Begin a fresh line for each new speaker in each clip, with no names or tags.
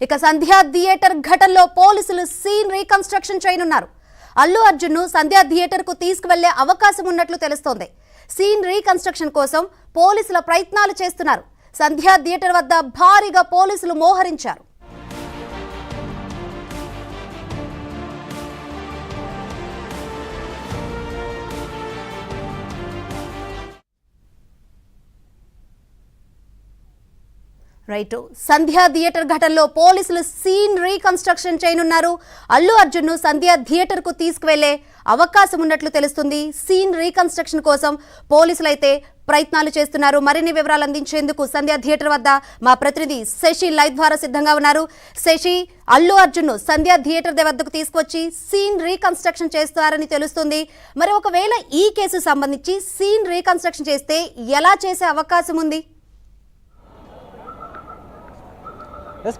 ఇక సంధ్యా థియేటర్ ఘటనలో పోలీసులు సీన్ రీకన్స్ట్రక్షన్ చేయనున్నారు. అల్లు అర్జున్ ను సంధ్యా థియేటర్ కు తీసుకువెళ్లే అవకాశం ఉన్నట్లు తెలుస్తోంది. సీన్ రీకన్స్ట్రక్షన్ కోసం పోలీసుల ప్రయత్నాలు చేస్తున్నారు. సంధ్యా థియేటర్ వద్ద భారీగా పోలీసులు మోహరించారు. రైట్, సంధ్యా థియేటర్ ఘటనలో పోలీసులు సీన్ రీకన్స్ట్రక్షన్ చేయనున్నారు. అల్లు అర్జున్ ను సంధ్యా థియేటర్ కు తీసుకువెళ్లే అవకాశం ఉన్నట్లు తెలుస్తుంది. సీన్ రీకన్స్ట్రక్షన్ కోసం పోలీసులు అయితే ప్రయత్నాలు చేస్తున్నారు. మరిన్ని వివరాలు అందించేందుకు సంధ్యా థియేటర్ వద్ద మా ప్రతినిధి శశి లైవ్ ద్వారా సిద్ధంగా ఉన్నారు. శశి, అల్లు అర్జున్ ను సంధ్యా థియేటర్ వద్దకు తీసుకొచ్చి సీన్ రీకన్స్ట్రక్షన్ చేస్తారని తెలుస్తుంది. మరి ఒకవేళ ఈ కేసు సంబంధించి సీన్ రీకన్స్ట్రక్షన్ చేస్తే ఎలా చేసే అవకాశం ఉంది?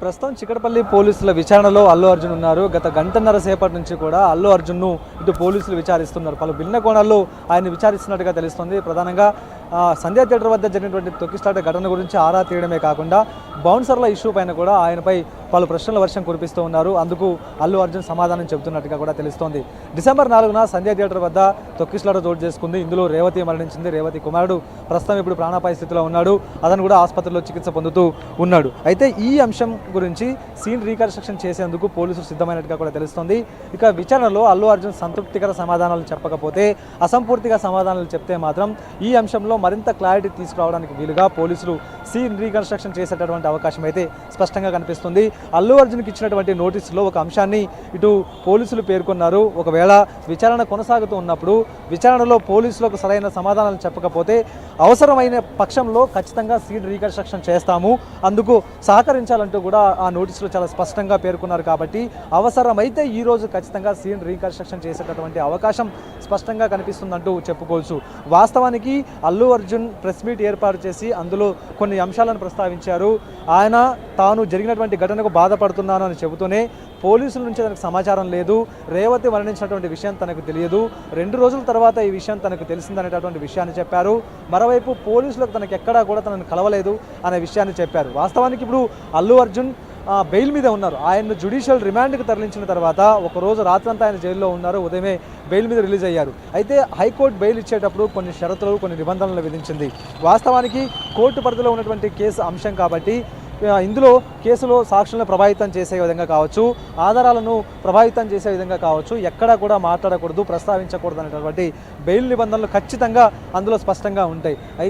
ప్రస్తుతం చిక్కడపల్లి పోలీసుల విచారణలో అల్లు అర్జున్ ఉన్నారు. గత గంటన్నర సేపటి నుంచి కూడా అల్లు అర్జున్ను ఇటు పోలీసులు విచారిస్తున్నారు. పలు భిన్న కోణాల్లో ఆయన విచారిస్తున్నట్టుగా తెలుస్తుంది. ప్రధానంగా సంధ్యా థియేటర్ వద్ద జరిగినటువంటి తొక్కిసలాట ఘటన గురించి ఆరా తీయడమే కాకుండా బౌన్సర్ల ఇష్యూ పైన కూడా ఆయనపై పలు ప్రశ్నల వర్షం కురిపిస్తూ ఉన్నారు. అందుకు అల్లు అర్జున్ సమాధానం చెబుతున్నట్టుగా కూడా తెలుస్తోంది. డిసెంబర్ 4న సంధ్యా థియేటర్ వద్ద తొక్కిసలాట చోటు చేసుకుంది. ఇందులో రేవతి మరణించింది. రేవతి కుమారుడు ప్రస్తుతం ఇప్పుడు ప్రాణాపాయ స్థితిలో ఉన్నాడు. అతను కూడా ఆసుపత్రిలో చికిత్స పొందుతూ ఉన్నాడు. అయితే ఈ అంశం గురించి సీన్ రీకన్స్ట్రక్షన్ చేసేందుకు పోలీసులు సిద్ధమైనట్టుగా కూడా తెలుస్తోంది. ఇక విచారణలో అల్లు అర్జున్ సంతృప్తికర సమాధానాలు చెప్పకపోతే, అసంపూర్తిగా సమాధానాలు చెప్తే మాత్రం ఈ అంశంలో మరింత క్లారిటీ తీసుకురావడానికి వీలుగా పోలీసులు సీన్ రీకన్స్ట్రక్షన్ చేసేటటువంటి అవకాశం అయితే స్పష్టంగా కనిపిస్తుంది. అల్లు అర్జున్కి ఇచ్చినటువంటి నోటీసులో ఒక అంశాన్ని ఇటు పోలీసులు పేర్కొన్నారు. ఒకవేళ విచారణ కొనసాగుతూ ఉన్నప్పుడు విచారణలో పోలీసులకు సరైన సమాధానాలు చెప్పకపోతే అవసరమైన పక్షంలో ఖచ్చితంగా సీన్ రీకన్స్ట్రక్షన్ చేస్తాము, అందుకు సహకరించాలంటూ కూడా ఆ నోటీసులో చాలా స్పష్టంగా పేర్కొన్నారు. కాబట్టి అవసరమైతే ఈరోజు ఖచ్చితంగా సీన్ రీకన్స్ట్రక్షన్ చేసేటటువంటి అవకాశం స్పష్టంగా కనిపిస్తుందంటూ చెప్పుకోవచ్చు. వాస్తవానికి అల్లు అర్జున్ ప్రెస్ మీట్ ఏర్పాటు చేసి అందులో కొన్ని అంశాలను ప్రస్తావించారు. ఆయన తాను జరిగినటువంటి ఘటనకు బాధపడుతున్నాను అని చెబుతూనే పోలీసుల నుంచి తనకు సమాచారం లేదు, రేవతి మరణించినటువంటి విషయం తనకు తెలియదు, 2 రోజుల తర్వాత ఈ విషయం తనకు తెలిసిందనేటటువంటి విషయాన్ని చెప్పారు. మరోవైపు పోలీసులకు తనకు ఎక్కడా కూడా తనను కలవలేదు అనే విషయాన్ని చెప్పారు. వాస్తవానికి ఇప్పుడు అల్లు అర్జున్ బెయిల్ మీద ఉన్నారు. ఆయన్ను జ్యుడిషియల్ రిమాండ్కి తరలించిన తర్వాత ఒకరోజు రాత్రంతా ఆయన జైల్లో ఉన్నారు. ఉదయమే బెయిల్ మీద రిలీజ్ అయ్యారు. అయితే హైకోర్టు బెయిల్ ఇచ్చేటప్పుడు కొన్ని షరతులు, కొన్ని నిబంధనలు విధించింది. వాస్తవానికి కోర్టు పరిధిలో ఉన్నటువంటి కేసు అంశం కాబట్టి ఇందులో కేసులో సాక్షులను ప్రభావితం చేసే విధంగా కావచ్చు, ఆధారాలను ప్రభావితం చేసే విధంగా కావచ్చు, ఎక్కడా కూడా మాట్లాడకూడదు, ప్రస్తావించకూడదు అనేటువంటి బెయిల్ నిబంధనలు ఖచ్చితంగా అందులో స్పష్టంగా ఉంటాయి. అయితే